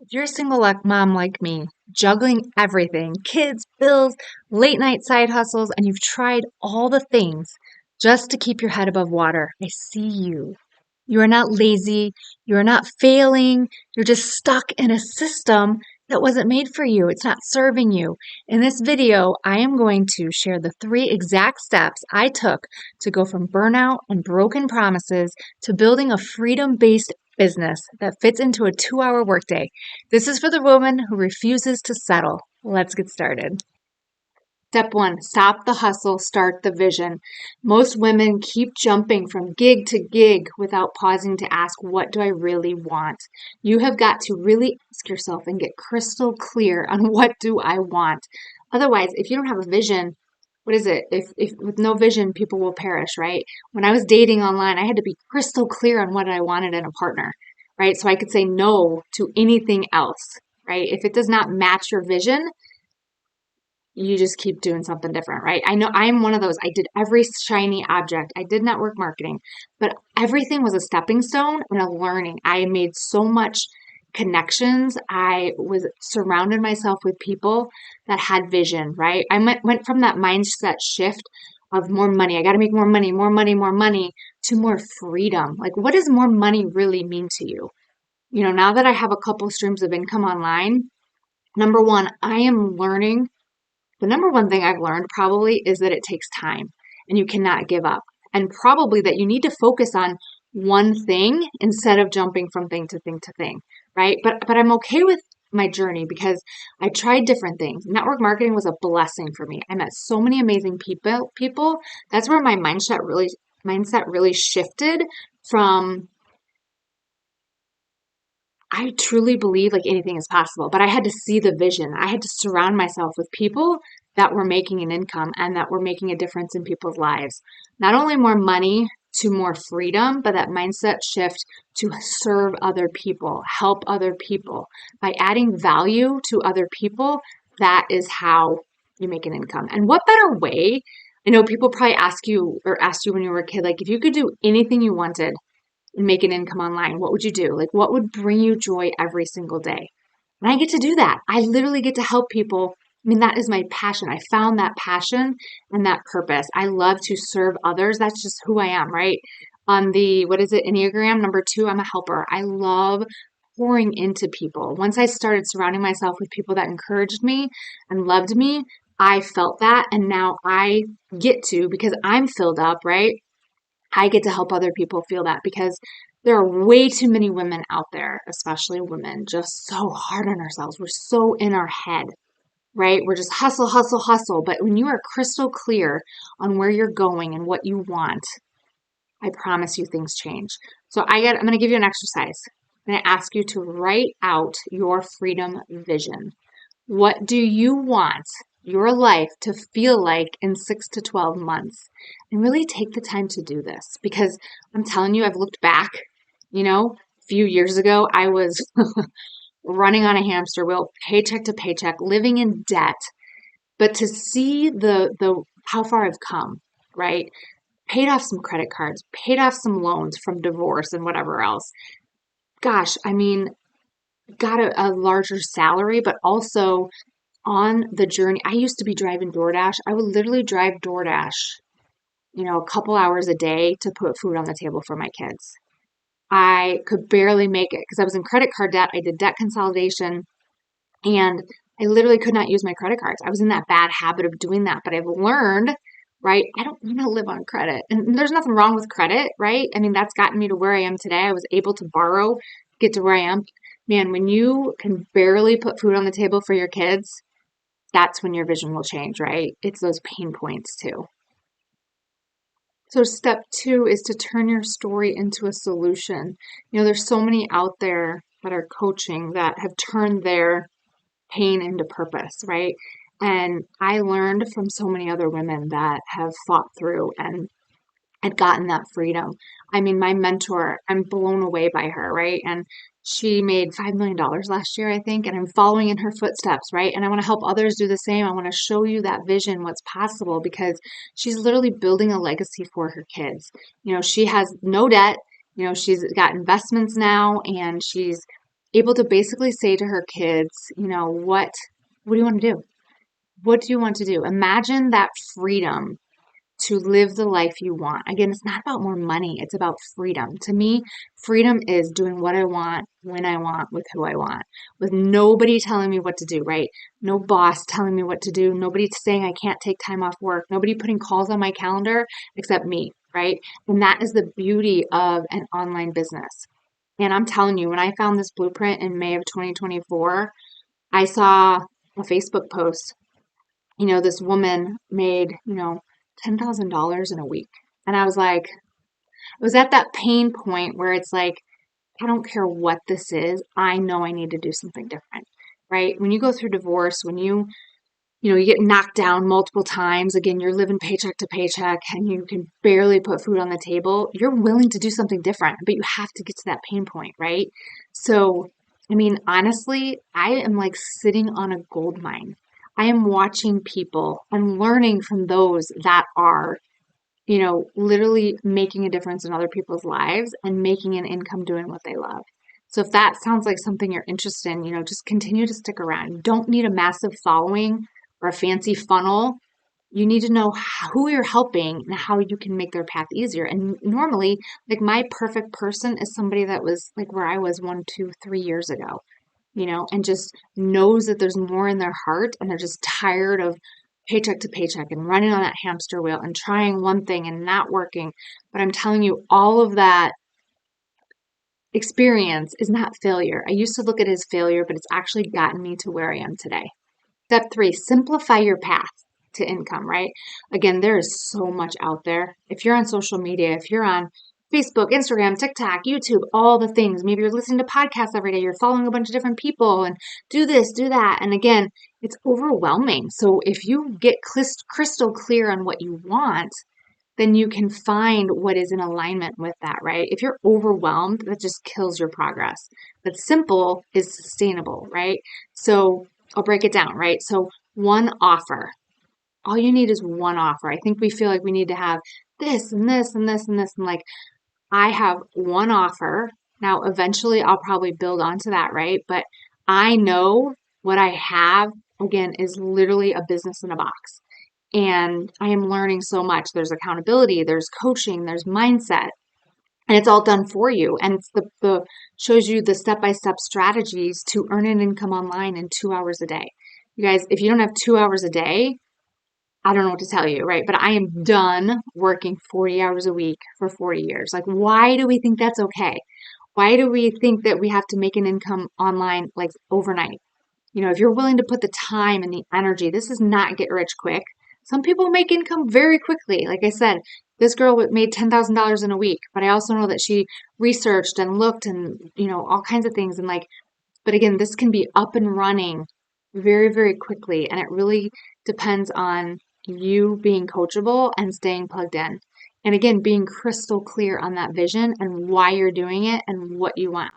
If you're a single mom like me, juggling everything, kids, bills, late night side hustles, and you've tried all the things just to keep your head above water, I see you. You are not lazy. You are not failing. You're just stuck in a system that wasn't made for you. It's not serving you. In this video, I am going to share the 3 exact steps I took to go from burnout and broken promises to building a freedom-based business that fits into a 2-hour workday. This is for the woman who refuses to settle. Let's get started. Step one, stop the hustle, start the vision. Most women keep jumping from gig to gig without pausing to ask, what do I really want? You have got to really ask yourself and get crystal clear on what do I want. Otherwise, if you don't have a vision, what is it? If with no vision, people will perish, right? When I was dating online, I had to be crystal clear on what I wanted in a partner, right? So I could say no to anything else, right? If it does not match your vision, you just keep doing something different, right? I know I'm one of those. I did every shiny object. I did network marketing, but everything was a stepping stone and a learning. I made so much connections. I was surrounded myself with people that had vision, right? I went from that mindset shift of more money. I got to make more money, more money, more money to more freedom. Like, what does more money really mean to you? Now that I have a couple streams of income online, number one, I am learning the number one thing I've learned probably is that it takes time and you cannot give up. And probably that you need to focus on one thing instead of jumping from thing to thing to thing, right? But I'm okay with my journey because I tried different things. Network marketing was a blessing for me. I met so many amazing people. That's where my mindset really shifted from I truly believe like anything is possible, but I had to see the vision. I had to surround myself with people that were making an income and that were making a difference in people's lives. Not only more money to more freedom, but that mindset shift to serve other people, help other people. By adding value to other people, that is how you make an income. And what better way? I know people probably ask you or asked you when you were a kid, like if you could do anything you wanted, and make an income online, what would you do? Like, what would bring you joy every single day? And I get to do that. I literally get to help people. I mean, that is my passion. I found that passion and that purpose. I love to serve others. That's just who I am, right? On the, what is it, Enneagram number 2, I'm a helper. I love pouring into people. Once I started surrounding myself with people that encouraged me and loved me, I felt that. And now I get to, because I'm filled up, right? I get to help other people feel that because there are way too many women out there, especially women, just so hard on ourselves. We're so in our head, right? We're just hustle, hustle, hustle. But when you are crystal clear on where you're going and what you want, I promise you things change. So I'm going to give you an exercise. I'm going to ask you to write out your freedom vision. What do you want your life to feel like in 6 to 12 months? And really take the time to do this because I'm telling you, I've looked back, a few years ago, I was running on a hamster wheel, paycheck to paycheck, living in debt. But to see the how far I've come, right? Paid off some credit cards, paid off some loans from divorce and whatever else. Gosh, I mean, got a larger salary, but also on the journey, I used to be driving DoorDash. I would literally drive DoorDash, a couple hours a day to put food on the table for my kids. I could barely make it because I was in credit card debt. I did debt consolidation and I literally could not use my credit cards. I was in that bad habit of doing that, but I've learned, right? I don't want to live on credit. And there's nothing wrong with credit, right? I mean, that's gotten me to where I am today. I was able to borrow, get to where I am. Man, when you can barely put food on the table for your kids, that's when your vision will change, right? It's those pain points too. So step 2 is to turn your story into a solution. There's so many out there that are coaching that have turned their pain into purpose, right? And I learned from so many other women that have fought through and had gotten that freedom. I mean, my mentor, I'm blown away by her, right? And she made $5 million last year, I think, and I'm following in her footsteps, right? And I want to help others do the same. I want to show you that vision, what's possible, because she's literally building a legacy for her kids. She has no debt. She's got investments now and she's able to basically say to her kids, what do you want to do? What do you want to do? Imagine that freedom to live the life you want. Again, it's not about more money, it's about freedom. To me, freedom is doing what I want, when I want, with who I want, with nobody telling me what to do, right? No boss telling me what to do, nobody saying I can't take time off work, nobody putting calls on my calendar except me, right? And that is the beauty of an online business. And I'm telling you, when I found this blueprint in May of 2024, I saw a Facebook post. This woman made, $10,000 in a week. And I was like, I was at that pain point where it's like, I don't care what this is. I know I need to do something different, right? When you go through divorce, when you get knocked down multiple times, again, you're living paycheck to paycheck and you can barely put food on the table, you're willing to do something different, but you have to get to that pain point, right? So, honestly, I am like sitting on a gold mine. I am watching people and learning from those that are, literally making a difference in other people's lives and making an income doing what they love. So if that sounds like something you're interested in, just continue to stick around. You don't need a massive following or a fancy funnel. You need to know who you're helping and how you can make their path easier. And normally, like my perfect person is somebody that was like where I was 1, 2, 3 years ago, and just knows that there's more in their heart and they're just tired of paycheck to paycheck and running on that hamster wheel and trying one thing and not working. But I'm telling you, all of that experience is not failure. I used to look at it as failure, but it's actually gotten me to where I am today. Step 3, simplify your path to income, right? Again, there is so much out there. If you're on social media, if you're on Facebook, Instagram, TikTok, YouTube, all the things, maybe you're listening to podcasts every day, you're following a bunch of different people and do this, do that. And again, it's overwhelming. So if you get crystal clear on what you want, then you can find what is in alignment with that, right? If you're overwhelmed, that just kills your progress. But simple is sustainable, right? So I'll break it down, right? So one offer. All you need is one offer. I think we feel like we need to have this and this and this and this. And like, I have one offer. Now, eventually I'll probably build onto that, right? But I know what I have, again, is literally a business in a box. And I am learning so much. There's accountability, there's coaching, there's mindset, and it's all done for you. And it's the shows you the step-by-step strategies to earn an income online in 2 hours a day. You guys, if you don't have 2 hours a day, I don't know what to tell you, right? But I am done working 40 hours a week for 40 years. Like, why do we think that's okay? Why do we think that we have to make an income online like overnight? If you're willing to put the time and the energy, this is not get rich quick. Some people make income very quickly. Like I said, this girl made $10,000 in a week, but I also know that she researched and looked and, all kinds of things. And but again, this can be up and running very, very quickly. And it really depends on you being coachable and staying plugged in. And again, being crystal clear on that vision and why you're doing it and what you want.